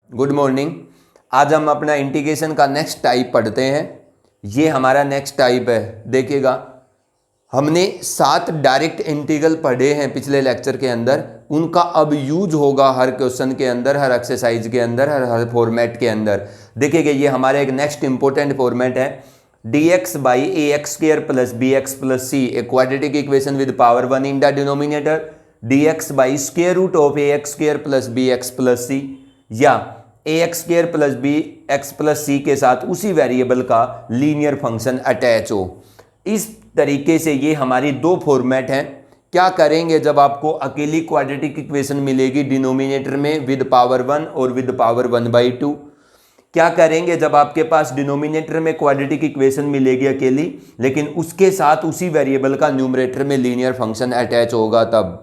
Good morning. आज हम अपना इंटीग्रेशन का नेक्स्ट टाइप पढ़ते हैं। ये हमारा नेक्स्ट टाइप है। देखिएगा, हमने 7 डायरेक्ट इंटीग्रल पढ़े हैं पिछले लेक्चर के अंदर। उनका अब यूज होगा हर क्वेश्चन के अंदर, हर एक्सरसाइज के अंदर, हर फॉर्मेट के अंदर। देखिएगा, ये हमारा एक नेक्स्ट इंपॉर्टेंट फॉर्मेट है। dx by a x square plus b x plus c, a quadratic equation with power 1 in the denominator. dx by square root of a x square plus b x plus c, या a x square plus b x plus c के साथ उसी variable का linear function attach हो। इस तरीके से ये हमारी 2 फॉर्मेट हैं। क्या करेंगे जब आपको अकेली क्वाड्रेटिक इक्वेशन मिलेगी डिनोमिनेटर में विद पावर 1 और विद पावर 1/2। क्या करेंगे जब आपके पास डिनोमिनेटर में क्वाड्रेटिक इक्वेशन मिलेगी अकेली, लेकिन उसके साथ उसी वेरिएबल का न्यूमरेटर में लीनियर फंक्शन अटैच होगा तब।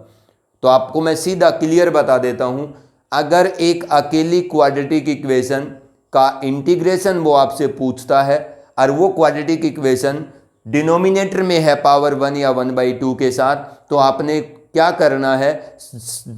तो आपको मैं सीधा क्लियर बता देता हूं, अगर एक अकेली क्वाड्रेटिक इक्वेशन का इंटीग्रेशन वो आपसे पूछता है और वो क्वाड्रेटिक इक्वेशन डिनोमिनेटर में है पावर 1 या 1/2 के साथ, तो आपने क्या करना है,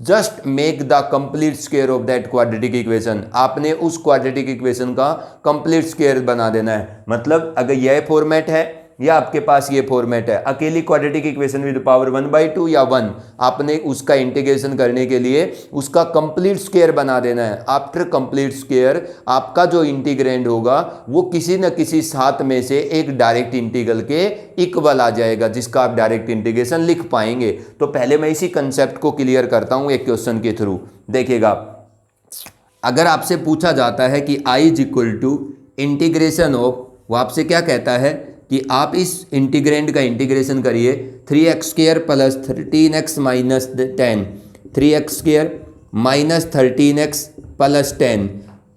just make the complete square of that quadratic equation. आपने उस क्वाड्रेटिक इक्वेशन का कंप्लीट स्क्वायर बना देना है। मतलब अगर यह फॉर्मेट है या आपके पास ये फॉर्मेट है, अकेली क्वाड्रेटिक इक्वेशन विद पावर 1/2 या 1, आपने उसका इंटीग्रेशन करने के लिए उसका कंप्लीट स्क्वायर बना देना है। आफ्टर कंप्लीट स्क्वायर आपका जो इंटीग्रेंड होगा वो किसी न किसी 7 में से एक डायरेक्ट इंटीग्रल के इक्वल आ जाएगा, जिसका आप डायरेक्ट इंटीग्रेशन लिख पाएंगे। तो पहले मैं इसी कंसेप्ट को क्लियर करता हूं एक क्वेश्चन के थ्रू। देखिएगा, अगर आपसे पूछा जाता है कि i is equal to integration of, वो आपसे क्या कहता है कि आप इस इंटीग्रेंड का इंटीग्रेशन करिए 3x² plus 13x minus 10, 3x² minus 13x plus 10।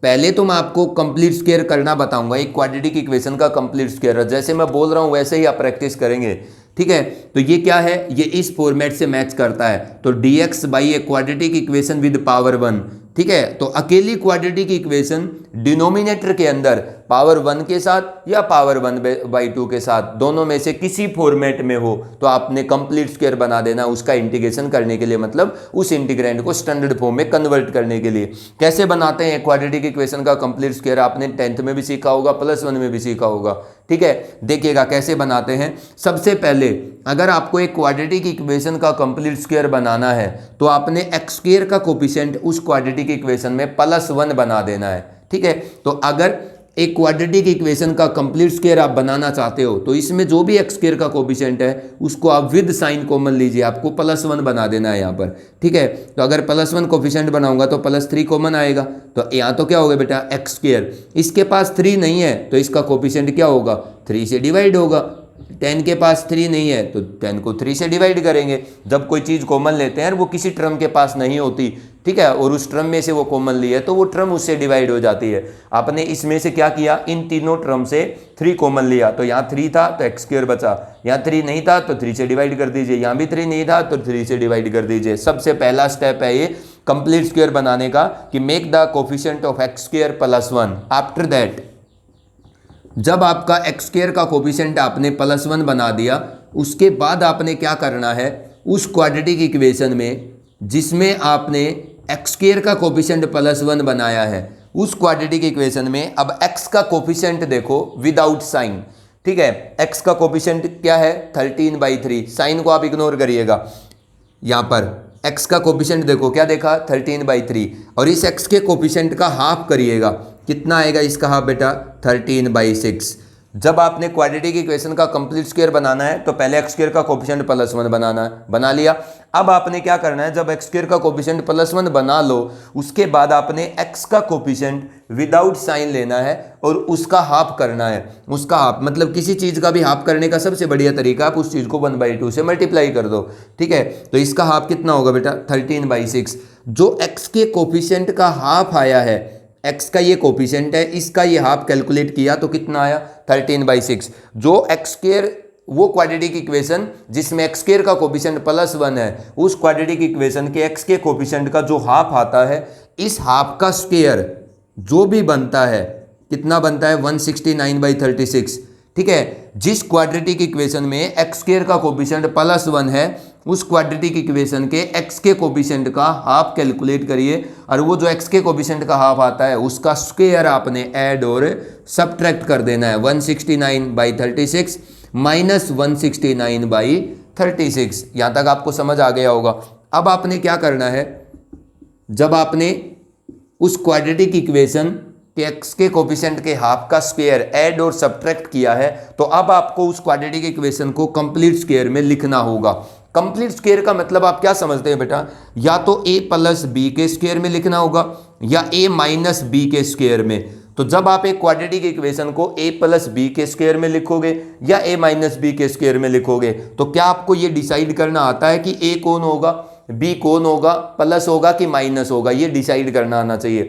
पहले तो मैं आपको कंप्लीट स्क्वायर करना बताऊंगा, एक क्वाड्रेटिक इक्वेशन का कंप्लीट स्क्वायर। जैसे मैं बोल रहा हूं वैसे ही आप प्रैक्टिस करेंगे, ठीक है। तो ये क्या है, ये इस फॉर्मेट से मैच करता है। तो dx by A quadratic equation with power 1, ठीक है। तो अकेली क्वाड्रेटिक इक्वेशन डिनोमिनेटर के अंदर पावर 1 के साथ या पावर 1/2 के साथ, दोनों में से किसी फॉर्मेट में हो, तो आपने कंप्लीट स्क्वायर बना देना उसका इंटीग्रेशन करने के लिए, मतलब उस इंटीग्रेंड को स्टैंडर्ड फॉर्म में कन्वर्ट करने के लिए। कैसे बनाते हैं क्वाड्रेटिक इक्वेशन का कंप्लीट स्क्वायर, आपने 10th में भी सीखा होगा, +1 में भी सीखा होगा, ठीक है। देखिएगा कैसे बनाते हैं। सबसे पहले अगर आपको एक क्वाड्रेटिक इक्वेशन का कंप्लीट स्क्वायर बनाना है तो आपने x² का कोफिशिएंट उस क्वाड्रेटिक इक्वेशन में +1 बना देना है, ठीक है। तो अगर एक क्वाड्रेटिक इक्वेशन का कंप्लीट स्क्वायर आप बनाना चाहते हो तो इसमें जो भी x² का कोफिशिएंट है उसको आप विद साइन कॉमन लीजिए, आपको +1 बना देना है यहाँ पर, ठीक है। तो अगर +1 कोफिशिएंट बनाऊंगा तो +3 कॉमन आएगा, तो यहाँ तो क्या होगा बेटा x²। इसके पास 3 नहीं है तो इसका कोफिशिएंट क्या होगा, 3 से डिवाइड होगा। 10 के पास 3 नहीं है तो 10 को 3 से डिवाइड करेंगे। जब कोई चीज़ कॉमन लेते हैं वो किसी टर्म के पास नहीं होती, ठीक है, और उस टर्म में से वो कॉमन ली है तो वो टर्म उससे डिवाइड हो जाती है। आपने इसमें से क्या किया, इन तीनों टर्म से 3 कॉमन लिया, तो यहाँ 3 था तो x² बचा, यहाँ 3 नहीं था तो 3 से डिवाइड कर दीजिए, यहाँ भी 3 नहीं था तो 3 से डिवाइड कर दीजिए। सबसे पहला स्टेप है ये कंप्लीट स्क्वायर बनाने का, कि make the coefficient of x² +1। After that जब आपका x² का कोफिशिएंट आपने +1 बना दिया, उसके बाद आपने क्या करना है, उस क्वाड्रेटिक इक्वेशन में जिसमें आपने x² का कोफिशिएंट +1 बनाया है, उस क्वाड्रेटिक इक्वेशन में अब x का कोफिशिएंट देखो विदाउट साइन, ठीक है। x का कोफिशिएंट क्या है, 13/3। साइन को आप इग्नोर करिएगा। यहाँ पर x का कोफिशिएंट देखो, क्या देखा, 13/3, और इस x के कोफिशिएंट का हाफ करिएगा, कितना आएगा इसका हाफ बेटा, 13/6। जब आपने क्वाड्रेटिक इक्वेशन का कंप्लीट स्क्वायर बनाना है तो पहले x² का कोफिशिएंट +1 बनाना है, बना लिया। अब आपने क्या करना है, जब x² का कोफिशिएंट +1 बना लो, उसके बाद आपने x का कोफिशिएंट विदाउट साइन लेना है और उसका हाफ करना है। उसका हाफ मतलब किसी चीज़ का भी हाफ करने का सबसे बढ़िया तरीका, आप उस चीज़ को 1/2 से मल्टीप्लाई कर दो, ठीक है। तो इसका हाफ कितना होगा बेटा, 13/6। जो x के कोफिशिएंट का हाफ आया है, x का ये कोफिशिएंट है, इसका ये हाफ कैलकुलेट किया तो कितना आया, 13/6। जो x² वो क्वाड्रेटिक इक्वेशन जिसमें x² का कोफिशिएंट +1 है, उस क्वाड्रेटिक इक्वेशन के x के कोफिशिएंट का जो हाफ आता है, इस हाफ का स्क्वायर जो भी बनता है, कितना बनता है, 169/36, ठीक है। जिस क्वाड्रेटिक इक्वेशन में x² का कोफिशिएंट +1 है उस क्वाड्रेटिक इक्वेशन के x के कोफिशिएंट का हाफ कैलकुलेट करिए और वो जो x के कोफिशिएंट का हाफ आता है उसका स्क्वायर आपने ऐड और सब्ट्रैक्ट कर देना है। 169/36 माइनस 169/36। यहाँ तक आपको समझ आ गया होगा। अब आपने क्या करना है, जब आपने उस क्वाड्रेटिक इक्वेशन के x के कोफिशिएंट के हाफ का स्क्वायर ऐड और सब्ट्रैक्ट किया है, तो अब आपको उस क्वाड्रेटिक इक्वेशन को कंप्लीट स्क्वायर में लिखना होगा। कंप्लीट स्क्वायर का मतलब आप क्या समझते हैं बेटा, या तो a प्लस बी के स्क्वायर में लिखना होगा या a माइनस बी के स्क्वायर में। तो जब आप एक क्वाड्रेटिक इक्वेशन को a प्लस बी के स्क्वायर में लिखोगे या a माइनस बी के स्क्वायर में लिखोगे, तो क्या आपको ये डिसाइड करना आता है कि a कौन होगा, b कौन होगा, प्लस होगा कि माइनस होगा, ये डिसाइड करना आना चाहिए।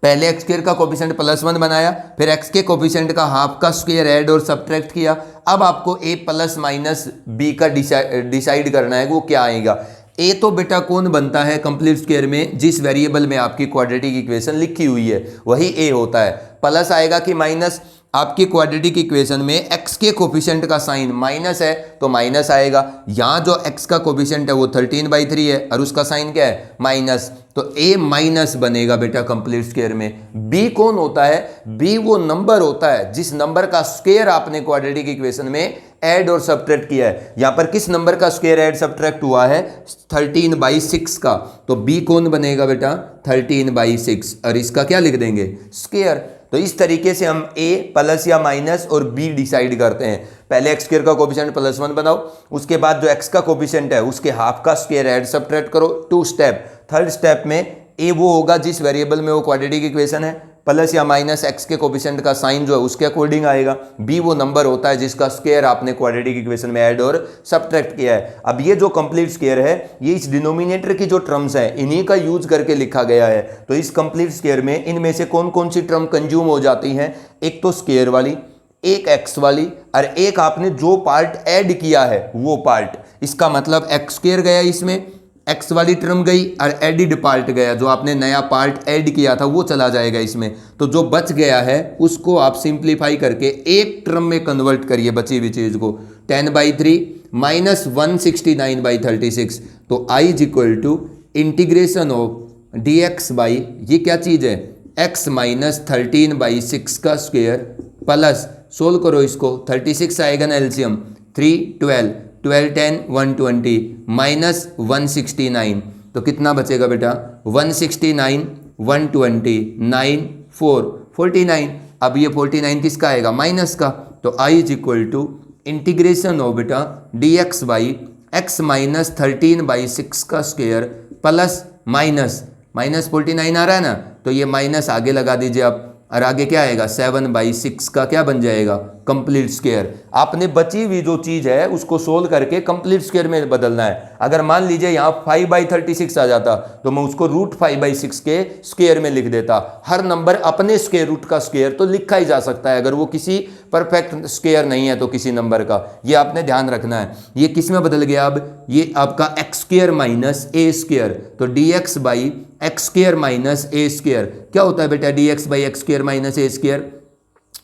पहले एक्स स्क्वायर का कोफिशिएंट +1 बनाया, फिर एक्स के कोफिशिएंट का हाफ का स्क्वायर ऐड और सब्ट्रैक्ट किया। अब आपको a प्लस माइनस बी का डिसाइड करना है वो क्या आएगा। a तो बेटा कौन बनता है कंप्लीट स्क्वायर में, जिस वेरिएबल में आपकी क्वाड्रेटिक इक्वेशन लिखी हुई है वही a होता है। प्लस आएगा कि माइनस, आपकी क्वाड्रेटिक इक्वेशन में x के कोफिशिएंट का साइन माइनस है तो माइनस आएगा। यहाँ जो x का कोफिशिएंट है वो 13/3 है और उसका साइन क्या है, माइनस, तो a माइनस बनेगा बेटा कंप्लीट स्क्वायर में। b कौन होता है, b वो नंबर होता है जिस नंबर का स्क्वायर आपने क्वाड्रेटिक इक्वेशन में ऐड और सब्ट्रैक्ट किया है। यहाँ पर किस नंबर का स्क्वायर ऐड सब्ट्रैक्ट हुआ है, 13/6 का, तो b कौन बनेगा बेटा, 13/6 और इसका क्या लिख देंगे, स्क्वायर। तो इस तरीके से हम a प्लस या माइनस और b डिसाइड करते हैं। पहले एक्स स्क्वायर का कोफिशिएंट +1 बनाओ, उसके बाद जो x का कोफिशिएंट है उसके हाफ का स्क्वायर ऐड सब्ट्रैक्ट करो, 2 स्टेप। थर्ड स्टेप में a वो होगा जिस वेरिएबल में वो क्वाड्रेटिक इक्वेशन है, प्लस या माइनस x के कोफिशिएंट का साइन जो है उसके अकॉर्डिंग आएगा। b वो नंबर होता है जिसका स्क्वायर आपने क्वाड्रेटिक इक्वेशन में ऐड और सब्ट्रैक्ट किया है। अब ये जो कंप्लीट स्क्वायर है ये इस डिनोमिनेटर की जो टर्म्स है इन्हीं का यूज करके लिखा गया है। तो इस कंप्लीट स्क्वायर में इनमें से कौन कौन सी टर्म कंज्यूम हो जाती हैं, एक तो स्क्वायर वाली, एक x वाली और एक आपने जो पार्ट ऐड किया है वो पार्ट। इसका मतलब x स्क्वायर गया इसमें, x वाली टर्म गई और एडिड पार्ट गया, जो आपने नया पार्ट ऐड किया था वो चला जाएगा इसमें। तो जो बच गया है उसको आप सिंप्लीफाई करके एक टर्म में कन्वर्ट करिए बची हुई चीज़ को, 10/3 माइनस 169/36। तो i is equal to integration of dx by ये क्या चीज़ है, x माइनस 13/6 का स्क्वायर प्लस, सोल्व करो इसको, 36 आएगा ना एलसीएम, 3 12 12 10 120 माइनस 169, तो कितना बचेगा बेटा, 169 120 9 4 49। अब ये 49 किसका आएगा, माइनस का। तो i is equal to integration हो बेटा dx बाई x माइनस 13/6 का स्क्वायर प्लस माइनस 49 आ रहा है ना, तो ये माइनस आगे लगा दीजिए आप, और आगे क्या आएगा, 7/6 का क्या बन जाएगा, कंप्लीट स्क्वायर। आपने बची हुई जो चीज़ है उसको सोल्व करके कंप्लीट स्क्वायर में बदलना है। अगर मान लीजिए यहाँ 5/36 आ जाता तो मैं उसको √5/6 के स्क्वायर में लिख देता। हर नंबर अपने स्क्वायर रूट का स्क्वायर तो लिखा ही जा सकता है, अगर वो किसी परफेक्ट स्क्वायर नहीं है तो किसी नंबर का, ये आपने ध्यान रखना है। ये किस में बदल गया, अब ये आपका x square minus a square, तो dx by x square minus a square क्या होता है बेटा, dx by x square minus a square,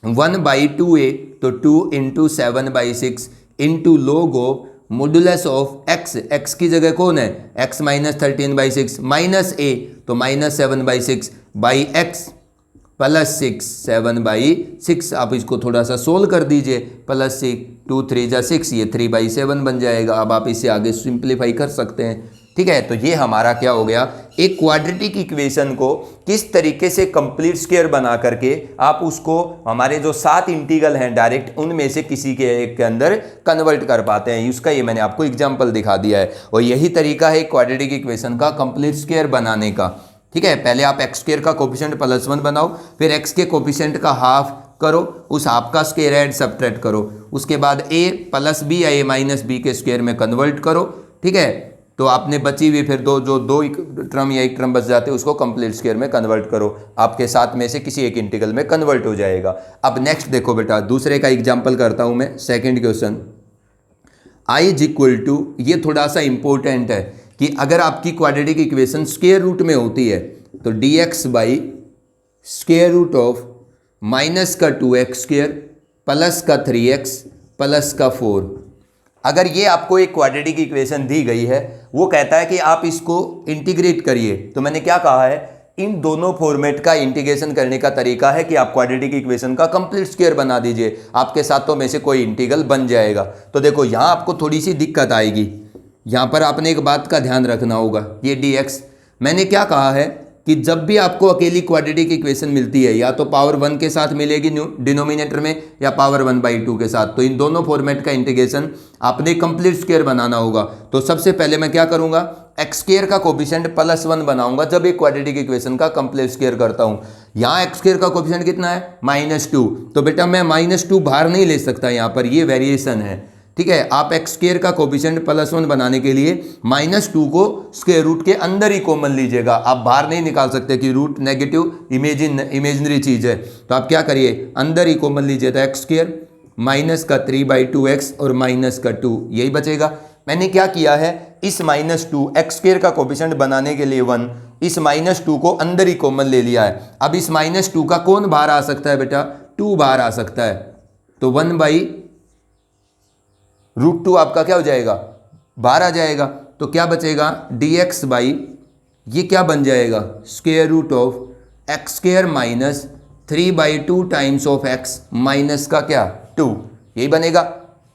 1/2a, तो 2 इंटू 7/6 इंटू लोग of modulus of x, x की जगह कौन है, x माइनस 13/6 माइनस a, तो माइनस 7/6 बाई x प्लस 6 7/6। आप इसको थोड़ा सा सोल्व कर दीजिए, प्लस 6 2 3 जा 6, ये 3/7 बन जाएगा। अब आप इसे आगे सिंप्लीफाई कर सकते हैं, ठीक है। तो ये हमारा क्या हो गया, एक क्वाड्रेटिक इक्वेशन को किस तरीके से कंप्लीट स्क्वायर बना करके आप उसको हमारे जो 7 इंटीग्रल हैं डायरेक्ट उनमें से किसी के एक के अंदर कन्वर्ट कर पाते हैं, उसका ये मैंने आपको एग्जांपल दिखा दिया है। और यही तरीका है क्वाड्रेटिक इक्वेशन का कंप्लीट स्क्वायर बनाने का, ठीक है। पहले आप एक्स स्क्वायर का कोफिशिएंट +1 बनाओ, फिर एक्स के कोफिशिएंट का हाफ करो, उस हाफ का स्क्वायर ऐड सब्ट्रैक्ट करो, उसके बाद a प्लस बी या a माइनस बी के स्क्वायर में कन्वर्ट करो, ठीक है। तो आपने बची हुई फिर दो टर्म या एक टर्म बच जाते हैं उसको कंप्लीट स्क्वायर में कन्वर्ट करो, आपके साथ में से किसी एक इंटीग्रल में कन्वर्ट हो जाएगा। अब नेक्स्ट देखो बेटा, दूसरे का एग्जांपल करता हूं मैं, second question. i is equal to, ये थोड़ा सा इंपॉर्टेंट है कि अगर आपकी क्वाड्रेटिक इक्वेशन स्क्वायर रूट में होती है तो dx by square root of minus का 2x स्क्वायर प्लस का 3x प्लस का 4, अगर ये आपको एक क्वाड्रेटिक इक्वेशन दी गई है, वो कहता है कि आप इसको इंटीग्रेट करिए, तो मैंने क्या कहा है, इन दोनों फॉर्मेट का इंटीग्रेशन करने का तरीका है कि आप क्वाड्रेटिक इक्वेशन का कंप्लीट स्क्वायर बना दीजिए, आपके सातों में से कोई इंटीग्रल बन जाएगा। तो देखो यहाँ आपको थोड़ी सी दिक्कत आएगी, यहाँ पर आपने एक बात का ध्यान रखना होगा, ये dx मैंने क्या कहा है कि जब भी आपको अकेली क्वाड्रेटिक इक्वेशन मिलती है, या तो पावर 1 के साथ मिलेगी डिनोमिनेटर में, या पावर 1/2 के साथ, तो इन दोनों फॉर्मेट का इंटीग्रेशन आपने कंप्लीट स्क्वायर बनाना होगा। तो सबसे पहले मैं क्या करूंगा, एक्स स्क्वायर का कोफिशिएंट +1 बनाऊंगा जब एक क्वाड्रेटिक इक्वेशन का कंप्लीट स्क्वायर करता हूं। यहाँ एक्स स्क्वायर का कोफिशिएंट कितना है, -2, तो बेटा मैं -2 बाहर नहीं ले सकता, यहाँ पर ये वेरिएशन है, ठीक है। आप एक्स स्क्वायर का कोफिशिएंट +1 बनाने के लिए -2 को स्क्वायर रूट के अंदर ही कॉमन लीजिएगा, आप बाहर नहीं निकाल सकते कि रूट नेगेटिव इमेजिनरी चीज है। तो आप क्या करिए, अंदर ही कॉमन लीजिए, तो एक्स स्क्वायर -3/2x और -2 यही बचेगा। मैंने क्या किया है, इस -2 एक्स स्क्वायर का कोफिशिएंट बनाने के लिए 1, इस -2 को अंदर ही कॉमन ले लिया है। अब इस -2 का कौन बाहर आ सकता है बेटा, 2 बाहर आ सकता है, तो 1/√2 आपका क्या हो जाएगा, बाहर आ जाएगा। तो क्या बचेगा, dx बाई ये क्या बन जाएगा, square root of X square -3/2 times of X minus का क्या 2, यही बनेगा।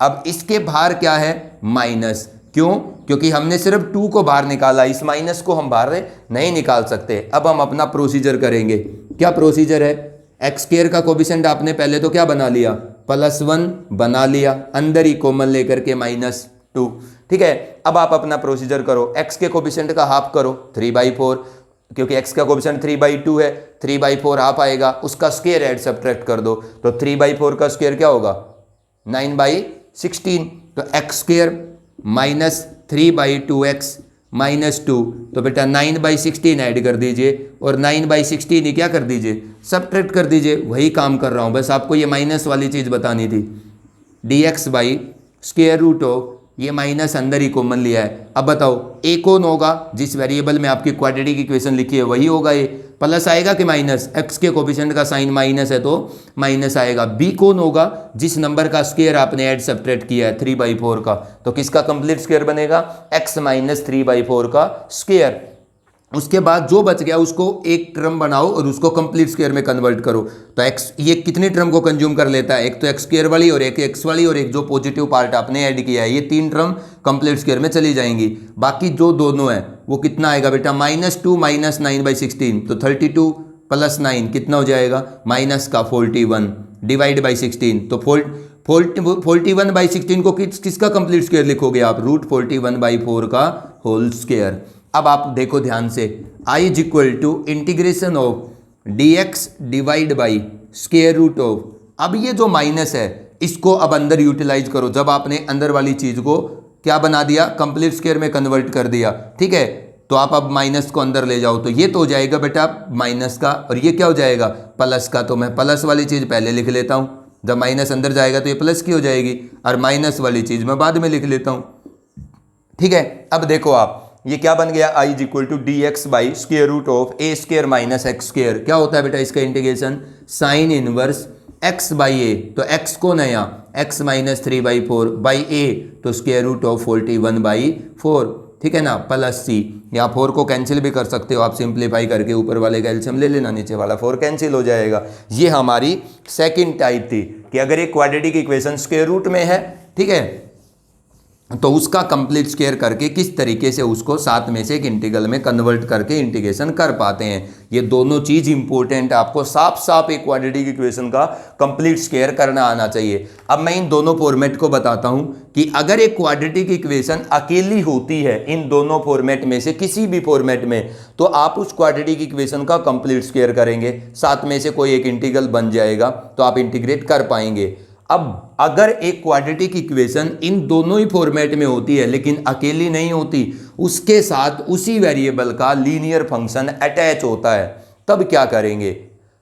अब इसके बाहर क्या है, माइनस, क्यों, क्योंकि हमने सिर्फ 2 को बाहर निकाला, इस माइनस को हम बाहर नहीं निकाल सकते। अब हम अपना प्रोसीजर करेंगे, क्या प्रोसीजर है, एक्स स्क्वायर का कोफिशिएंट आपने पहले तो क्या बना लिया, +1 बना लिया, अंदर ही कॉमन लेकर के -2, ठीक है। अब आप अपना प्रोसीजर करो, x के कोफिशिएंट का हाफ करो 3/4, क्योंकि x का कोफिशिएंट 3/2 है, 3/4 हाफ आएगा, उसका स्क्वायर ऐड सब्ट्रैक्ट कर दो, तो 3/4 का स्क्वायर क्या होगा, 9/16, तो एक्स स्क्वायर -3/2x -2, तो बेटा 9/16 ऐड कर दीजिए, और 9/16 ही क्या कर दीजिए, सब्ट्रैक्ट कर दीजिए, वही काम कर रहा हूँ, बस आपको ये माइनस वाली चीज़ बतानी थी। dx by square root of ये माइनस अंदर ही कॉमन लिया है। अब बताओ a कौन होगा, जिस वेरिएबल में आपकी क्वाड्रेटिक इक्वेशन लिखी है वही होगा, ये प्लस आएगा कि माइनस, x के कोफिशिएंट का साइन माइनस है तो माइनस आएगा। b कौन होगा, जिस नंबर का स्क्वायर आपने ऐड सब्ट्रैक्ट किया है 3/4 का, तो किसका कंप्लीट स्क्वायर बनेगा, x - 3/4 का स्क्वायर। उसके बाद जो बच गया उसको एक टर्म बनाओ और उसको कंप्लीट स्क्वायर में कन्वर्ट करो। तो एक्स ये कितनी टर्म को कंज्यूम कर लेता है, एक तो एक्स स्क्वायर वाली और एक एक्स वाली और एक जो पॉजिटिव पार्ट आपने ऐड किया है, ये 3 टर्म कंप्लीट स्क्वायर में चली जाएंगी। बाकी जो दोनों है वो कितना आएगा बेटा, -2 -9/16, तो 32 + 9 कितना हो जाएगा, -41 डिवाइड बाई 16, तो 41/16 को किसका कंप्लीट स्क्वायर लिखोगे आप, √41/4 का होल स्क्वायर। अब आप देखो ध्यान से, I = integration of dx divide by square root of, अब ये जो माइनस है इसको अब अंदर यूटिलाइज करो, जब आपने अंदर वाली चीज को क्या बना दिया, कंप्लीट स्क्वायर में कन्वर्ट कर दिया, ठीक है। तो आप अब माइनस को अंदर ले जाओ, तो ये तो हो जाएगा बेटा माइनस का, और ये क्या हो जाएगा, प्लस का। तो मैं प्लस वाली चीज पहले लिख लेता हूं, जब माइनस अंदर जाएगा तो ये प्लस की हो जाएगी, और माइनस वाली चीज मैं बाद में लिख लेता हूं, ठीक है। अब देखो आप ये क्या बन गया, I = dx by square root of a² - x², क्या होता है बेटा इसका integration, sine inverse x by a, तो x कौन है यहाँ, x - 3/4 बाई a, तो स्क्वायर रूट ऑफ 41/4, ठीक है ना, प्लस c, या 4 को कैंसिल भी कर सकते हो आप, सिंप्लीफाई करके ऊपर वाले का एलसीएम ले लेना, नीचे वाला 4 कैंसिल हो जाएगा। ये हमारी सेकंड टाइप थी कि अगर एक क्वाड्रेटिक इक्वेशन स्क्वायर रूट में है, ठीक है, तो उसका कंप्लीट स्क्वायर करके किस तरीके से उसको 7 में से एक इंटीग्रल में कन्वर्ट करके इंटीग्रेशन कर पाते हैं। ये दोनों चीज इंपॉर्टेंट है, आपको साफ साफ एक क्वाड्रेटिक इक्वेशन का कंप्लीट स्क्वायर करना आना चाहिए। अब मैं इन दोनों फॉर्मेट को बताता हूं कि अगर एक क्वाड्रेटिक इक्वेशन अकेली होती है इन दोनों फॉर्मेट में से किसी भी फॉर्मेट में, तो आप उस क्वाड्रेटिक इक्वेशन का कंप्लीट स्क्वायर करेंगे, 7 में से कोई एक इंटीग्रल बन जाएगा, तो आप इंटीग्रेट कर पाएंगे। अब अगर एक क्वाड्रेटिक इक्वेशन इन दोनों ही फॉर्मेट में होती है लेकिन अकेली नहीं होती, उसके साथ उसी वेरिएबल का लीनियर फंक्शन अटैच होता है, तब क्या करेंगे,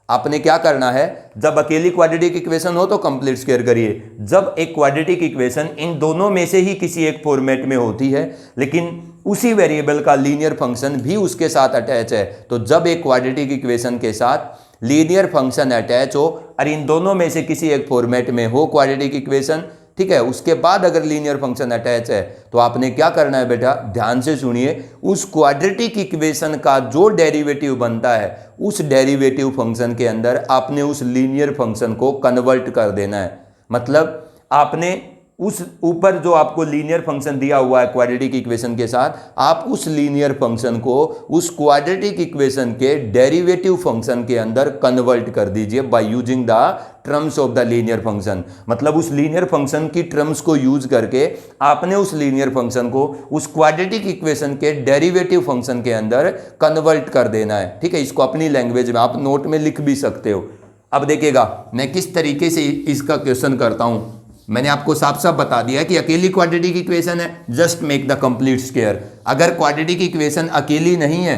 आपने क्या करना है, जब अकेली क्वाड्रेटिक इक्वेशन हो तो कंप्लीट स्क्वायर करिए। जब एक क्वाड्रेटिक इक्वेशन इन दोनों में से ही किसी एक फॉर्मेट में होती है लेकिन उसी वेरिएबल का लीनियर फंक्शन भी उसके साथ अटैच है, तो जब एक क्वाड्रेटिक इक्वेशन के साथ लीनियर फंक्शन अटैच हो और इन दोनों में से किसी एक फॉर्मेट में हो क्वाड्रेटिक इक्वेशन, ठीक है। उसके बाद अगर लीनियर फंक्शन अटैच है तो आपने क्या करना है बेटा, ध्यान से सुनिए, उस क्वाड्रेटिक इक्वेशन का जो डेरिवेटिव बनता है उस डेरिवेटिव फंक्शन के अंदर आपने उस लीनियर फंक्शन को कन्वर्ट कर देना है। मतलब आपने उस ऊपर जो आपको लीनियर फंक्शन दिया हुआ है क्वाड्रेटिक इक्वेशन के साथ, आप उस लीनियर फंक्शन को उस क्वाड्रेटिक इक्वेशन के डेरिवेटिव फंक्शन के अंदर कन्वर्ट कर दीजिए by using the terms of the linear function. मतलब उस लीनियर फंक्शन की टर्म्स को यूज करके आपने उस लीनियर फंक्शन को उस क्वाड्रेटिक इक्वेशन के डेरिवेटिव फंक्शन के अंदर कन्वर्ट कर देना है, ठीक है। इसको अपनी लैंग्वेज में आप नोट में लिख भी सकते हो। अब देखिएगा मैं किस तरीके से इसका क्वेश्चन करता हूं। मैंने आपको साफ साफ बता दिया है कि अकेली क्वाड्रेटिक इक्वेशन है, just make the complete square. अगर क्वाड्रेटिक इक्वेशन अकेली नहीं है,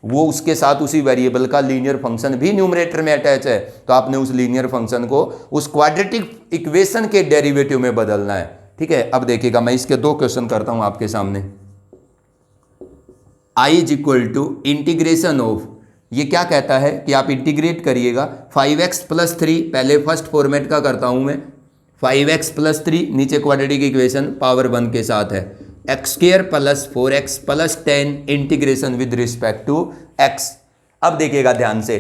वो उसके साथ उसी वेरिएबल का लीनियर फंक्शन भी न्यूमरेटर में अटैच है, तो आपने उस लीनियर फंक्शन को उस क्वाड्रेटिक इक्वेशन के डेरिवेटिव में बदलना है, ठीक है। अब देखिएगा मैं इसके दो क्वेश्चन करता हूं आपके सामने। I is equal to integration of, ये क्या कहता है कि आप इंटीग्रेट करिएगा 5x प्लस 3, पहले फर्स्ट फॉर्मेट का करता हूं मैं, 5x प्लस 3 नीचे क्वाड्रेटिक इक्वेशन पावर 1 के साथ है, X square plus 4x plus 10 integration with respect to x। अब देखिएगा ध्यान से,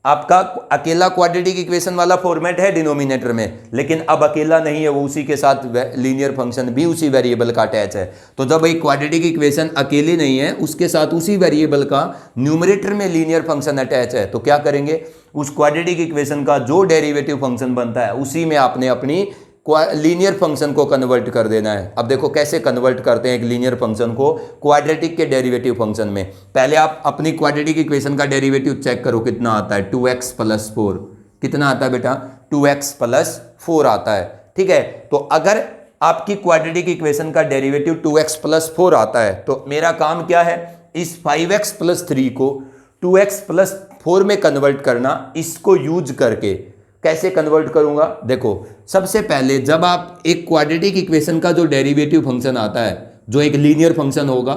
आपका अकेला क्वाड्रेटिक इक्वेशन वाला फॉर्मेट है डिनोमिनेटर में, लेकिन अब अकेला नहीं है, वो उसी के साथ लीनियर फंक्शन भी उसी वेरिएबल का अटैच है। तो जब एक क्वाड्रेटिक इक्वेशन अकेली नहीं है, उसके साथ उसी वेरिएबल का न्यूमरेटर में लीनियर फंक्शन अटैच है, तो क्या करेंगे, उस क्वाड्रेटिक इक्वेशन का जो डेरिवेटिव फंक्शन बनता है उसी में आपने अपनी लीनियर फंक्शन को कन्वर्ट कर देना है। अब देखो कैसे कन्वर्ट करते हैं एक लीनियर फंक्शन को क्वाड्रेटिक के डेरिवेटिव फंक्शन में। पहले आप अपनी क्वाड्रेटिक इक्वेशन का डेरिवेटिव चेक करो कितना आता है, 2x प्लस 4। कितना आता है बेटा, 2x प्लस 4 आता है, ठीक है। तो अगर आपकी क्वाड्रेटिक इक्वेशन का डेरिवेटिव 2x प्लस 4 आता है, तो मेरा काम क्या है, इस 5x प्लस 3 को 2x प्लस 4 में कन्वर्ट करना। इसको यूज करके कैसे कन्वर्ट करूंगा, देखो सबसे पहले जब आप एक क्वाड्रेटिक इक्वेशन का जो डेरिवेटिव फंक्शन आता है, जो एक लीनियर फंक्शन होगा,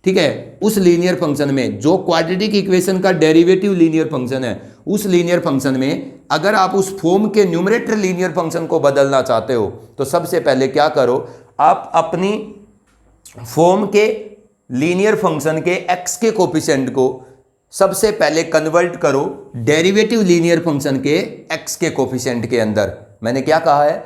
ठीक है, उस लीनियर फंक्शन में जो क्वाड्रेटिक इक्वेशन का डेरिवेटिव लीनियर फंक्शन है, उस लीनियर फंक्शन में अगर आप उस फॉर्म के न्यूमरेटर लीनियर फंक्शन को बदलना चाहते हो, तो सबसे पहले क्या करो, आप अपनी फॉर्म के लीनियर फंक्शन के x के कोफिशिएंट को सबसे पहले कन्वर्ट करो डेरिवेटिव लीनियर फंक्शन के x के कोफिशिएंट के अंदर। मैंने क्या कहा है,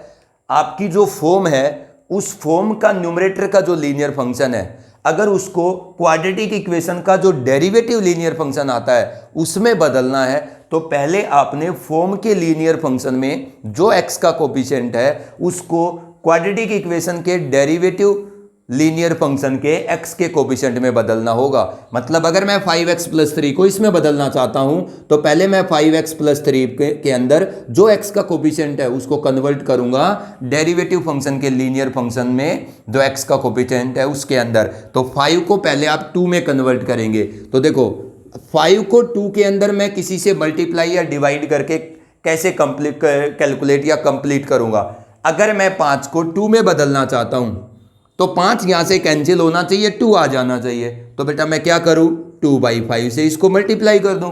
आपकी जो फॉर्म है उस फॉर्म का न्यूमरेटर का जो लीनियर फंक्शन है, अगर उसको क्वाड्रेटिक इक्वेशन का जो डेरिवेटिव लीनियर फंक्शन आता है उसमें बदलना है, तो पहले आपने फॉर्म के लीनियर फंक्शन में जो x का कोफिशिएंट है उसको क्वाड्रेटिक इक्वेशन के डेरिवेटिव लीनियर फंक्शन के x के कोफिशिएंट में बदलना होगा। मतलब अगर मैं 5x प्लस 3 को इसमें बदलना चाहता हूं, तो पहले मैं 5x प्लस 3 के अंदर जो x का कोफिशिएंट है उसको कन्वर्ट करूंगा डेरिवेटिव फंक्शन के लीनियर फंक्शन में जो x का कोफिशिएंट है उसके अंदर। तो 5 को पहले आप 2 में कन्वर्ट करेंगे। तो देखो 5 को 2 के अंदर मैं किसी से मल्टीप्लाई या डिवाइड करके कैसे कैलकुलेट या कंप्लीट करूंगा। अगर मैं 5 को 2 में बदलना चाहता हूं, तो 5 यहां से कैंसिल होना चाहिए, 2 आ जाना चाहिए। तो बेटा मैं क्या करूं, 2/5 से इसको मल्टीप्लाई कर दूं।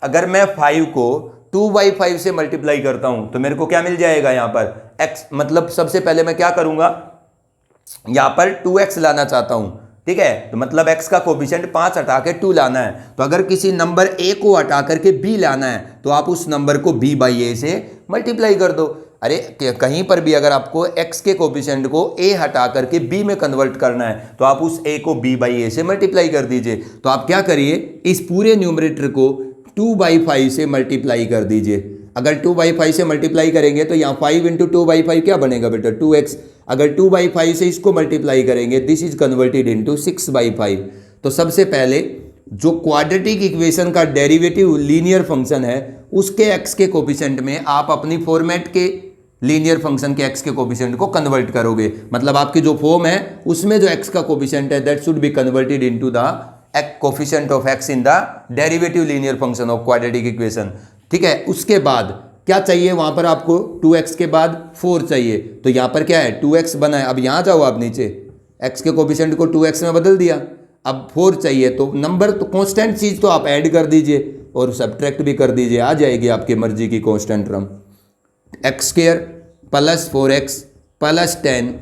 अगर मैं 5 को 2/5 से मल्टीप्लाई करता हूं तो मेरे को क्या मिल जाएगा, यहां पर x, मतलब सबसे पहले मैं क्या करूंगा, यहां पर 2x लाना चाहता हूं, ठीक है। तो मतलब x का कोफिशिएंट 5 हटा के 2 लाना है। तो अगर किसी नंबर a को हटा करके b लाना है, तो आप उस नंबर को b/a से मल्टीप्लाई कर दो। अरे कहीं पर भी अगर आपको x के कोफिशिएंट को a हटा करके b में कन्वर्ट करना है, तो आप उस a को b/a से मल्टीप्लाई कर दीजिए। तो आप क्या करिए, इस पूरे न्यूमरेटर को 2/5 से मल्टीप्लाई कर दीजिए। अगर 2/5 से मल्टीप्लाई करेंगे तो यहाँ 5 × 2/5 क्या बनेगा बेटा, 2x। अगर 2/5 से इसको मल्टीप्लाई करेंगे, दिस इज कन्वर्टेड इनटू 6/5। तो सबसे पहले जो क्वाड्रेटिक इक्वेशन का डेरिवेटिव लीनियर फंक्शन है उसके x के कोफिशिएंट में आप अपनी फॉर्मेट के लीनियर फंक्शन के x के कोफिशिएंट को कन्वर्ट करोगे। मतलब आपकी जो फॉर्म है उसमें जो x का कोफिशिएंट है that should be converted into the coefficient of x in the derivative linear function of quadratic equation, ठीक है। उसके बाद क्या चाहिए, वहां पर आपको 2x के बाद 4 चाहिए। तो यहां पर क्या है, 2x बना है। अब यहां जाओ आप नीचे, x के कोफिशिएंट को 2x में बदल दिया, अब 4 चाहिए। तो नंबर तो कांस्टेंट चीज तो आप ऐड कर दीजिए और सब्ट्रैक्ट भी कर दीजिए, आ जाएगी आपकी मर्जी की constant term. x² plus 4x plus 10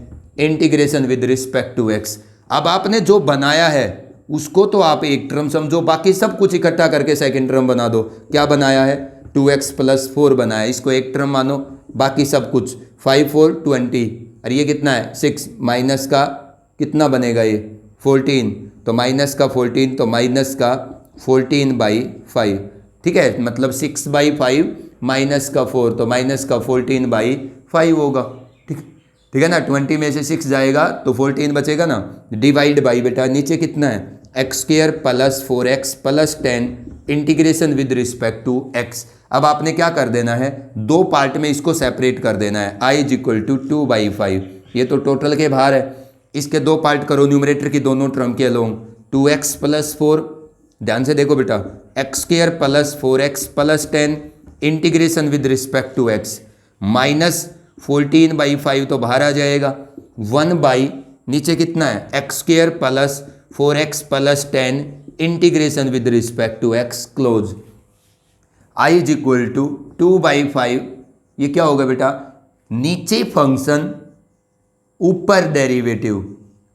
integration with respect to X. अब आपने जो बनाया है उसको तो आप एक टर्म समझो, बाकी सब कुछ इकट्ठा करके सेकंड टर्म बना दो। क्या बनाया है? 2x + 4 बनाया, इसको एक टर्म मानो, बाकी सब कुछ 5 4 20, और ये कितना है 6, माइनस का कितना बनेगा ये 14, तो माइनस का 14, तो माइनस का 14/5, ठीक है, मतलब 6/5 माइनस का 4, तो माइनस का 14/5 होगा। ठीक है ना, 20 में से 6 जाएगा तो 14 बचेगा ना, डिवाइड बाई बेटा नीचे कितना है x² + 4x + 10 integration with respect to x। अब आपने क्या कर देना है, दो पार्ट में इसको सेपरेट कर देना है, i = 2/5, ये तो टोटल के बाहर है, इसके दो पार्ट करो न्यूमरेटर की दोनों टर्म के अलोंग, 2x + 4, ध्यान से देखो बेटा, x² + 4x + 10 integration with respect to x, minus 14/5 तो बाहर आ जाएगा, 1/ नीचे कितना है x² + 4x + 10 integration with respect to x close, i = 2/5, ये क्या होगा बेटा, नीचे फंक्शन ऊपर डेरिवेटिव।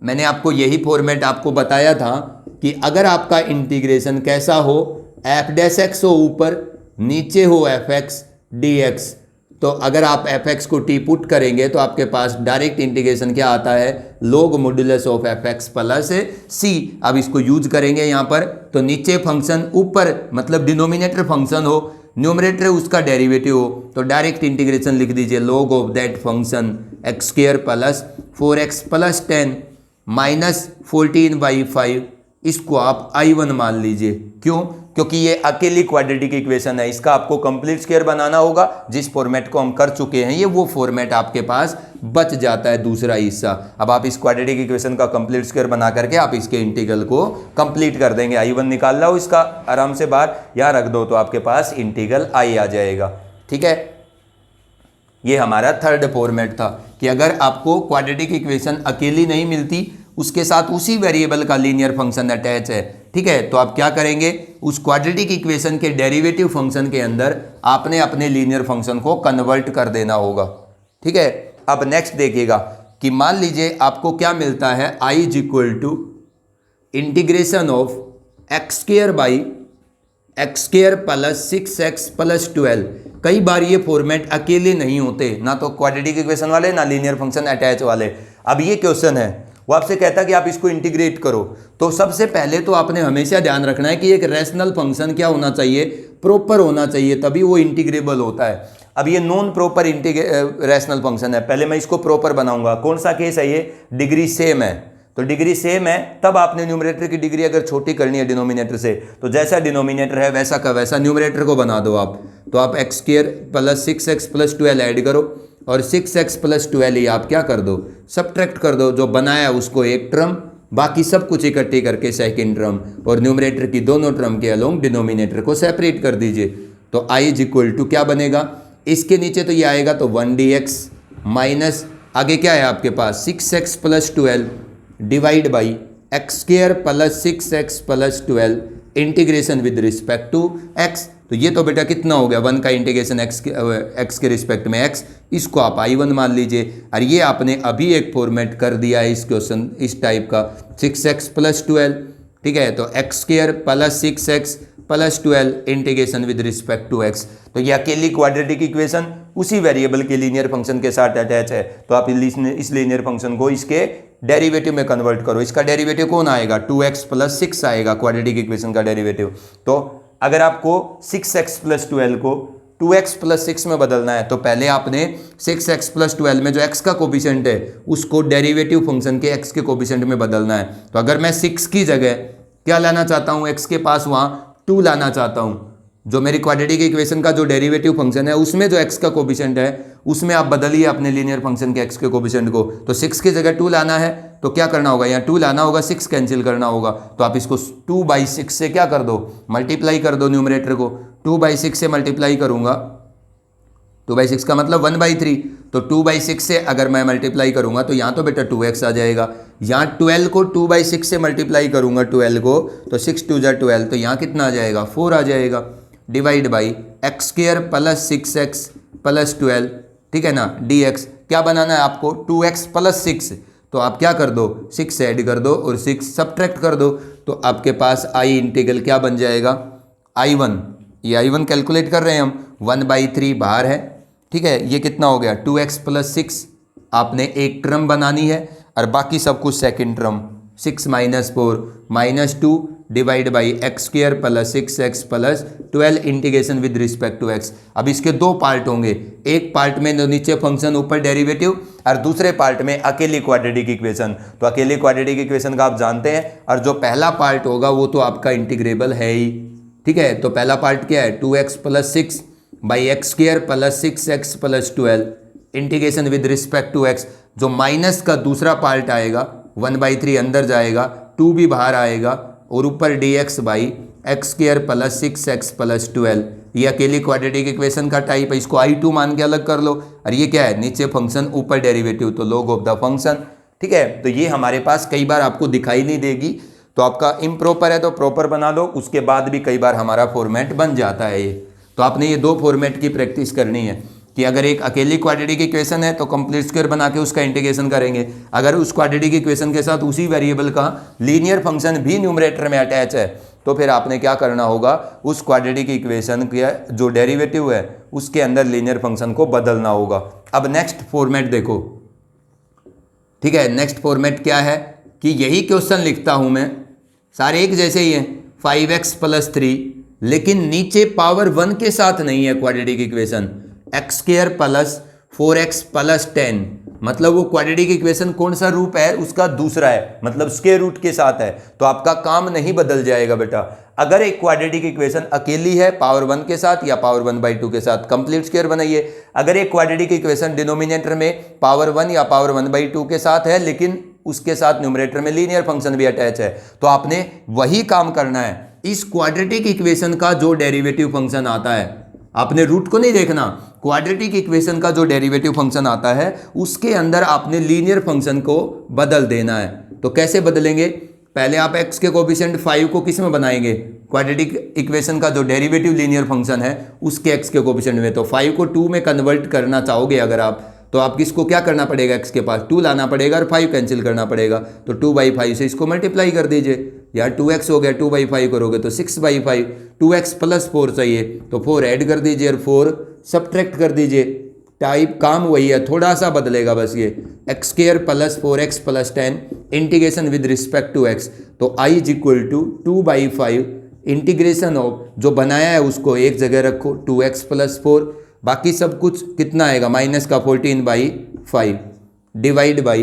मैंने आपको यही फॉर्मेट आपको बताया था कि अगर आपका इंटीग्रेशन कैसा हो, f' हो ऊपर, नीचे हो fx dx, तो अगर आप fx को t पुट करेंगे तो आपके पास डायरेक्ट इंटीग्रेशन क्या आता है, log modulus of fx plus c। अब इसको यूज करेंगे यहाँ पर, तो नीचे फंक्शन ऊपर मतलब डिनोमिनेटर फंक्शन हो, न्यूमरेटर उसका डेरिवेटिव हो, तो डायरेक्ट इंटीग्रेशन लिख दीजिए log of that function x² + 4x + 10 minus 14/5, इसको आप I1 मान लीजिए। क्यों? क्योंकि ये अकेली क्वाड्रेटिक इक्वेशन है, इसका आपको कंप्लीट स्क्वायर बनाना होगा, जिस फॉर्मेट को हम कर चुके हैं ये वो फॉर्मेट आपके पास बच जाता है दूसरा हिस्सा। अब आप इस क्वाड्रेटिक इक्वेशन का कंप्लीट स्क्वायर बना करके आप इसके इंटीग्रल को कंप्लीट कर देंगे। I1 निकाल लो इसका आराम से बाहर, या रख दो तो आपके पास इंटीग्रल I आ जाएगा। ठीक है, ये हमारा थर्ड फॉर्मेट था कि अगर आपको क्वाड्रेटिक इक्वेशन अकेली नहीं मिलती, उसके साथ उसी वेरिएबल का लीनियर फंक्शन अटैच है, ठीक है, तो आप क्या करेंगे, उस क्वाड्रेटिक इक्वेशन के डेरिवेटिव फंक्शन के अंदर आपने अपने लीनियर फंक्शन को कन्वर्ट कर देना होगा। ठीक है, अब नेक्स्ट देखिएगा कि मान लीजिए आपको क्या मिलता है, I = integration of x² + x² + 6x + 12। कई बार ये फॉर्मेट अकेले नहीं होते, ना तो क्वाड्रेटिक इक्वेशन वाले ना लीनियर फंक्शन अटैच वाले। अब ये क्वेश्चन है, वो आपसे कहता है कि आप इसको इंटीग्रेट करो, तो सबसे पहले तो आपने हमेशा ध्यान रखना है कि एक रैशनल फंक्शन क्या होना चाहिए, प्रॉपर होना चाहिए, तभी वो इंटीग्रेबल होता है। अब ये नॉन प्रॉपर रैशनल फंक्शन है, पहले मैं इसको प्रॉपर बनाऊंगा। कौन सा केस है ये, डिग्री सेम है, तो डिग्री सेम है तब आपने न्यूमरेटर की डिग्री अगर छोटी करनी है डिनोमिनेटर से, तो जैसा डिनोमिनेटर है वैसा का वैसा न्यूमरेटर को बना दो आप। तो आप x² + 6x + 12 ऐड करो, और 6x + 12 ही आप क्या कर दो, सब्ट्रैक्ट कर दो, जो बनाया उसको एक टर्म, बाकी सब कुछ इकट्ठी करके सेकंड टर्म, और न्यूमरेटर की दोनों टर्म के अलोंग डिनोमिनेटर को सेपरेट कर दीजिए। तो I = क्या बनेगा, इसके नीचे तो ये आएगा, तो 1dx माइनस आगे क्या है आपके पास 6x + 12 divide by x² + 6x + 12 integration with respect to x। तो ये तो बेटा कितना हो गया, 1 का इंटीग्रेशन x के रिस्पेक्ट में x, इसको आप I1 मान लीजिए। और ये आपने अभी एक फॉर्मेट कर दिया है इस क्वेश्चन इस टाइप का, 6x + 12, ठीक है, तो x² + 6x + 12 integration with respect to x। तो ये अकेली क्वाड्रेटिक इक्वेशन उसी वेरिएबल के लीनियर फंक्शन के साथ अटैच है, तो आप इस लीनियर फंक्शन को इसके डेरिवेटिव में कन्वर्ट करो। इसका डेरिवेटिव कौन आएगा, 2x + 6 आएगा क्वाड्रेटिक इक्वेशन का डेरिवेटिव। तो अगर आपको 6x + 12 को 2x + 6 में बदलना है, तो पहले आपने 6x + 12 में जो x का कोफिशिएंट है उसको डेरिवेटिव फंक्शन के x के कोफिशिएंट में बदलना है। तो अगर मैं 6 की जगह क्या लाना चाहता हूँ, x के पास वहाँ 2 लाना चाहता हूँ, जो मेरी क्वाड्रेटिक इक्वेशन का जो डेरिवेटिव फंक्शन है उसमें जो x का कोफिशिएंट है उसमें आप बदलिए अपने लीनियर फंक्शन के x के कोफिशिएंट को। तो 6 की जगह 2 लाना है, तो क्या करना होगा, यहाँ 2 लाना होगा, 6 कैंसिल करना होगा, तो आप इसको 2/6 से क्या कर दो, मल्टीप्लाई कर दो न्यूमरेटर को। 2/6 से मल्टीप्लाई करूंगा, 2/6 का मतलब 1/3, तो 2/6 से अगर मैं मल्टीप्लाई करूंगा तो यहाँ तो बेटा 2x आ जाएगा। यहाँ 12 को 2/6 से मल्टीप्लाई करूंगा 12 को, तो 6 2 जा 12, तो यहाँ कितना आ जाएगा, 4 आ जाएगा, डिवाइड बाई x² + 6x + 12, ठीक है ना, dx। क्या बनाना है आपको, 2x प्लस 6, तो आप क्या कर दो 6 ऐड कर दो और 6 सब्ट्रैक्ट कर दो, तो आपके पास आई इंटीग्रल क्या बन जाएगा, I1, ये I1 कैलकुलेट कर रहे हैं हम, 1/3 बाहर है, ठीक है, ये कितना हो गया 2x प्लस 6, आपने एक टर्म बनानी है और बाकी सब कुछ second term, 6 minus 4 minus 2 divide by X square plus 6x plus 12 integration with respect to x। अब इसके दो पार्ट होंगे, एक पार्ट में नीचे फंक्शन ऊपर डेरिवेटिव और दूसरे पार्ट में अकेली क्वाड्रेटिक इक्वेशन। तो अकेली क्वाड्रेटिक इक्वेशन का आप जानते हैं, और जो पहला पार्ट होगा वो तो आपका इंटीग्रेबल है ही, ठीक है। तो पहला पार्ट क्या है 2x plus 6 by X square plus 6x plus 12 integration with respect to x। जो माइनस का दूसरा पार्ट आएगा 1/3 अंदर जाएगा, 2 भी बाहर आएगा और ऊपर dx by X square plus 6x plus 12। ये अकेली क्वाड्रेटिक इक्वेशन का टाइप है, इसको I2 मान के अलग कर लो। और ये क्या है, नीचे फंक्शन ऊपर डेरिवेटिव, तो log ऑफ द फंक्शन, ठीक है। तो ये हमारे पास कई बार आपको दिखाई नहीं देगी, तो आपका इम्प्रॉपर है तो प्रॉपर बना लो, उसके बाद भी कई बार हमारा फॉर्मेट बन जाता है ये। तो आपने ये दो फॉर्मेट की प्रैक्टिस करनी है कि अगर एक अकेली क्वाड्रेटिक इक्वेशन है तो कंप्लीट स्क्वायर बना के उसका इंटीग्रेशन करेंगे, अगर उस क्वाड्रेटिक इक्वेशन के साथ उसी वेरिएबल का लीनियर फंक्शन भी न्यूमरेटर में अटैच है, तो फिर आपने क्या करना होगा, उस क्वाड्रेटिक इक्वेशन के जो डेरिवेटिव है उसके अंदर लीनियर फंक्शन को बदलना होगा। अब नेक्स्ट फॉर्मेट देखो, ठीक है, नेक्स्ट फॉर्मेट क्या है कि यही क्वेश्चन लिखता हूं मैं, सारे एक जैसे ही हैं, 5x प्लस 3, लेकिन नीचे पावर 1 के साथ नहीं है quadratic equation, x square plus 4x plus 10, मतलब वो क्वाड्रेटिक इक्वेशन कौन सा रूप है, उसका दूसरा है, मतलब स्क्वायर रूट के साथ है। तो आपका काम नहीं बदल जाएगा बेटा। अगर एक क्वाड्रेटिक इक्वेशन अकेली है पावर 1 के साथ या पावर 1/2 के साथ, कंप्लीट स्क्वायर बनाइए। अगर एक क्वाड्रेटिक इक्वेशन डिनोमिनेटर में पावर 1 या पावर 1/2 के साथ है, लेकिन उसके साथ न्यूमरेटर में लीनियर फंक्शन भी अटैच है, तो आपने वही काम करना है। इस क्वाड्रेटिक इक्वेशन का जो डेरिवेटिव फंक्शन आता है, आपने रूट को नहीं देखना, क्वाड्रेटिक इक्वेशन का जो डेरिवेटिव फंक्शन आता है उसके अंदर आपने लीनियर फंक्शन को बदल देना है। तो कैसे बदलेंगे, पहले आप x के कोफिशिएंट 5 को किस में बनाएंगे, क्वाड्रेटिक इक्वेशन का जो डेरिवेटिव लीनियर फंक्शन है उसके x के कोफिशिएंट में। तो 5 को 2 में कन्वर्ट करना चाहोगे अगर आप, तो आप किसको क्या करना पड़ेगा, x के पास 2 लाना पड़ेगा और 5 कैंसिल करना पड़ेगा। तो 2/5 से इसको मल्टीप्लाई कर दीजिए, यार 2x हो गया, 2/5 करोगे तो 6/5, 2x प्लस 4 चाहिए तो 4 ऐड कर दीजिए और 4 सब्ट्रैक्ट कर दीजिए। टाइप काम वही है, थोड़ा सा बदलेगा बस, ये X square plus 4x plus 10 integration with respect to x। तो i is equal to 2/5 integration of जो बनाया है उसको एक जगह रखो, 2x प्लस 4, बाकी सब कुछ कितना आएगा माइनस का 14/5 डिवाइड बाई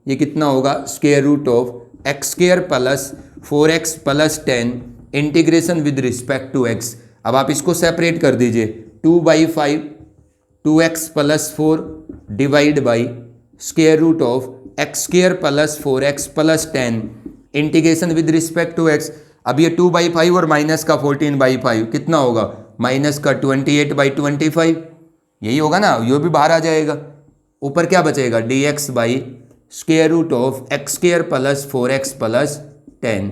ये कितना होगा square root of X square plus 4x plus 10 integration with respect to x। अब आप इसको सेपरेट कर दीजिए, 2/5 2x plus 4 divide by square root of X square plus 4x plus 10 integration with respect to x। अब ये 2/5 और minus का 14/5 कितना होगा, माइनस का 28/25, यही होगा ना, ये भी बाहर आ जाएगा। ऊपर क्या बचेगा, dx by square root of X square plus 4x plus 10।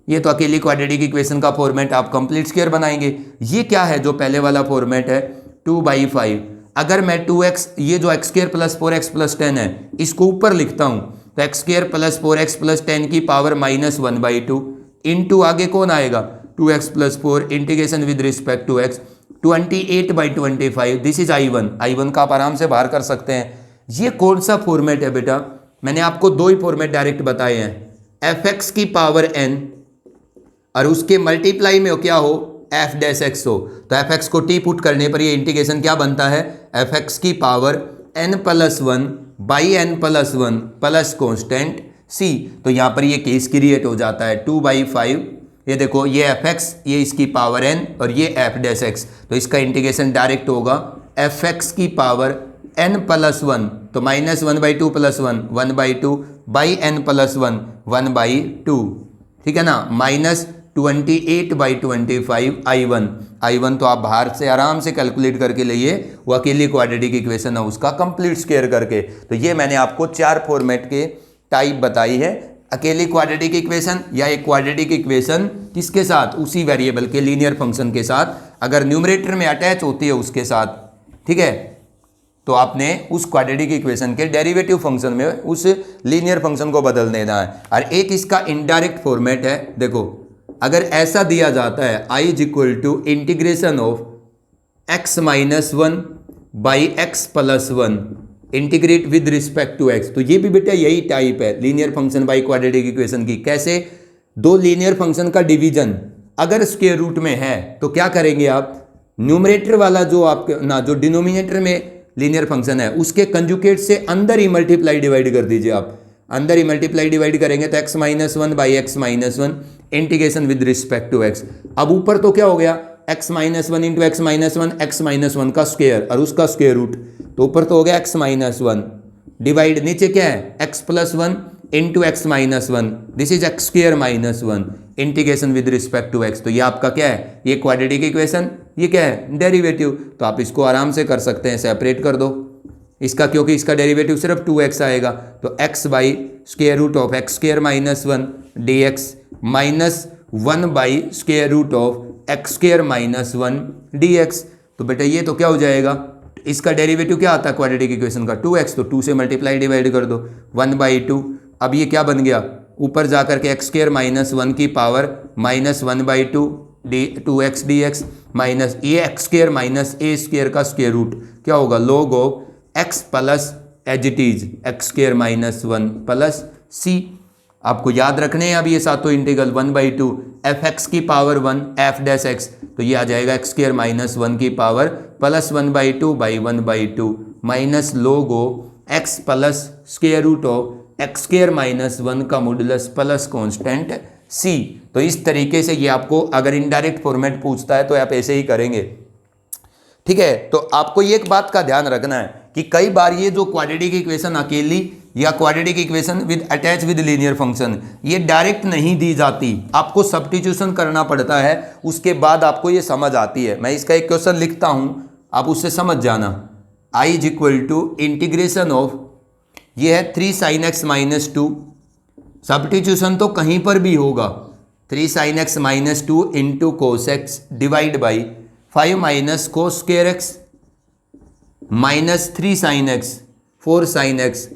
ये तो अकेली क्वाड्रेटिक इक्वेशन का फॉर्मेट, आप कंप्लीट स्क्वायर बनाएंगे। ये क्या है, जो पहले वाला फॉर्मेट है 2/5, अगर मैं 2x ये जो x square plus 4x plus 10 है इसको ऊपर लिखता हूँ, तो x square plus 4x plus 10 की पावर -1/2 इंटू आगे कौन आएगा 2x plus 4 integration with respect to x 28/25। This is I1 का आप आराम से बाहर कर सकते हैं। ये कौन सा फॉर्मेट है बेटा, मैंने आपको दो ही फॉर्मेट डायरेक्ट बताए हैं, fx की पावर n और उसके मल्टीप्लाई में क्या हो f डैश x हो। तो fx को t पुट करने पर ये इंटीग्रेशन क्या बनता है, fx की power n plus 1 by n plus 1 plus constant c। तो यहाँ पर ये केस क्रिएट हो जाता है 2/5, ये देखो ये fx, ये इसकी पावर n और ये f डैश x, तो इसका इंटीग्रेशन डायरेक्ट होगा fx की पावर n प्लस 1, तो -1/2 प्लस 1 1/2 बाई n प्लस 1 1/2, ठीक है ना, -28/25 I1 तो आप बाहर से आराम से कैलकुलेट करके लिए, वो अकेली क्वाड्रेटिक इक्वेशन है उसका कंप्लीट स्क्वायर करके। तो ये मैंने आपको 4 फॉर्मेट के टाइप बताई है, अकेली क्वाड्रेटिक इक्वेशन या एक क्वाड्रेटिक इक्वेशन किसके साथ, उसी वेरिएबल के लीनियर फंक्शन के साथ, अगर न्यूमरेटर में अटैच होती है उसके साथ, ठीक है। तो आपने उस क्वाड्रेटिक इक्वेशन के डेरिवेटिव फंक्शन में उस लीनियर फंक्शन को बदल देना है। और एक इसका इनडायरेक्ट फॉर्मेट है, देखो अगर ऐसा दिया जाता है I is equal to integration of x minus one by X plus one integrate with respect to x, तो ये भी बेटा यही टाइप है linear function by quadratic equation की। कैसे? दो लीनियर फंक्शन का डिवीजन अगर स्क्वायर रूट में है तो क्या करेंगे आप, न्यूमरेटर वाला जो आपके ना जो डिनोमिनेटर में लीनियर फंक्शन है उसके कंजुकेट से अंदर ही मल्टीप्लाई डिवाइड कर दीजिए। आप अंदर ही मल्टीप्लाई डिवाइड करेंगे तो x minus one by X minus one integration with respect to x। अब ऊपर तो क्या हो गया, x minus one into X minus one, X minus one का स्क्वायर और उसका स्क्वायर रूट, तो ऊपर तो हो गया x माइनस वन डिवाइड नीचे क्या है x plus one into X minus one, this is x square minus one integration with respect to x। तो ये आपका क्या है, ये क्वाड्रेटिक इक्वेशन, ये क्या है डेरिवेटिव। तो आप इसको आराम से कर सकते हैं, सेपरेट कर दो इसका, क्योंकि इसका डेरिवेटिव सिर्फ 2x आएगा। तो x by square root of X square minus one D X minus one by square root of X square minus one D X. तो बेटा ये तो क्या हो जाएगा, इसका डेरिवेटिव क्या आता है क्वाड्रेटिक इक्वेशन का 2x, तो 2 से मल्टीप्लाई डिवाइड कर दो 1/2। अब ये क्या बन गया, ऊपर जाकर के एक्स स्क्वायर माइनस वन की power minus 1/2 2x dx minus ये x square minus a square का स्क्वायर रूट क्या होगा, log of x plus as it is x square minus one plus c. आपको याद रखने हैं अब ये सातों इंटीग्रल 1/2 एफ एक्स की पावर 1 एफ डैश एक्स, तो ये आ जाएगा एक्स स्क्वायर माइनस वन की power plus 1/2 by 1/2 minus log of X plus square root of X square minus one का मॉडुलस प्लस कॉन्स्टेंट सी। तो इस तरीके से ये आपको अगर इनडायरेक्ट फॉर्मेट पूछता है तो आप ऐसे ही करेंगे, ठीक है। तो आपको ये एक बात का ध्यान रखना है कि कई बार ये जो क्वाड्रेटिक इक्वेशन अकेली या quadratic equation with attach with linear function ये डायरेक्ट नहीं दी जाती, आपको सब्स्टिट्यूशन करना पड़ता है, उसके बाद आपको ये समझ आती है। मैं इसका एक क्वेश्चन लिखता हूं, आप उससे समझ जाना। I is equal to integration of ये है 3 sin x minus two, substitution तो कहीं पर भी होगा, 3 sin x minus two into cos X divide by 5 minus cos square x minus 3 sin x 4 sin x।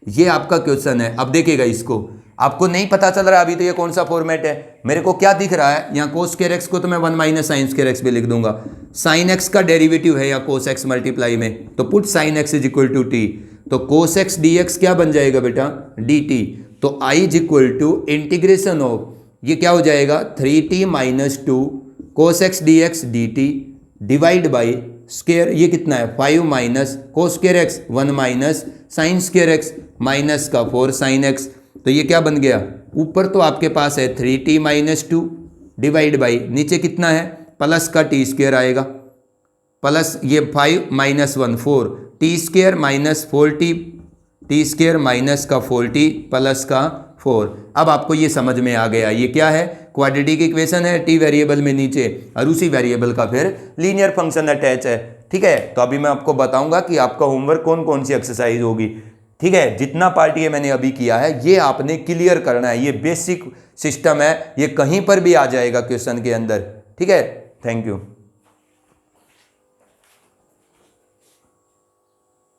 ये आपका क्वेश्चन है। अब देखिएगा इसको, आपको नहीं पता चल रहा अभी तो ये कौन सा फॉर्मेट है, मेरे को क्या दिख रहा है यहाँ कोस स्क्वायर एक्स को तो मैं 1 माइनस साइन स्क्वायर एक्स भी लिख दूंगा, साइन एक्स का डेरिवेटिव है या कोस एक्स मल्टीप्लाई में, तो put sine x is equal to t, तो कोस एक्स डी एक्स क्या बन जाएगा बेटा डी टी। तो I is equal to integration of ये क्या हो जाएगा 3t minus two cos x d x d t divide by square ये कितना है 5 minus cos square x 1 minus sine square x minus का 4 साइन एक्स। तो ये क्या बन गया, ऊपर तो आपके पास है 3t minus to divide by नीचे कितना है प्लस का टी स्क्वायर आएगा, प्लस ये 5 minus 1 4 T square minus 4t T square minus का 4t प्लस का 4। अब आपको ये समझ में आ गया ये क्या है, क्वाड्रेटिक इक्वेशन है t वेरिएबल में नीचे और उसी वेरिएबल का फिर लीनियर फंक्शन अटैच है, ठीक है। तो अभी मैं आपको बताऊंगा कि आपका होमवर्क कौन कौन सी एक्सरसाइज होगी, ठीक है। जितना पार्ट ये मैंने अभी किया है ये आपने क्लियर करना है, ये बेसिक सिस्टम है, ये कहीं पर भी आ जाएगा क्वेश्चन के अंदर, ठीक है। Thank you.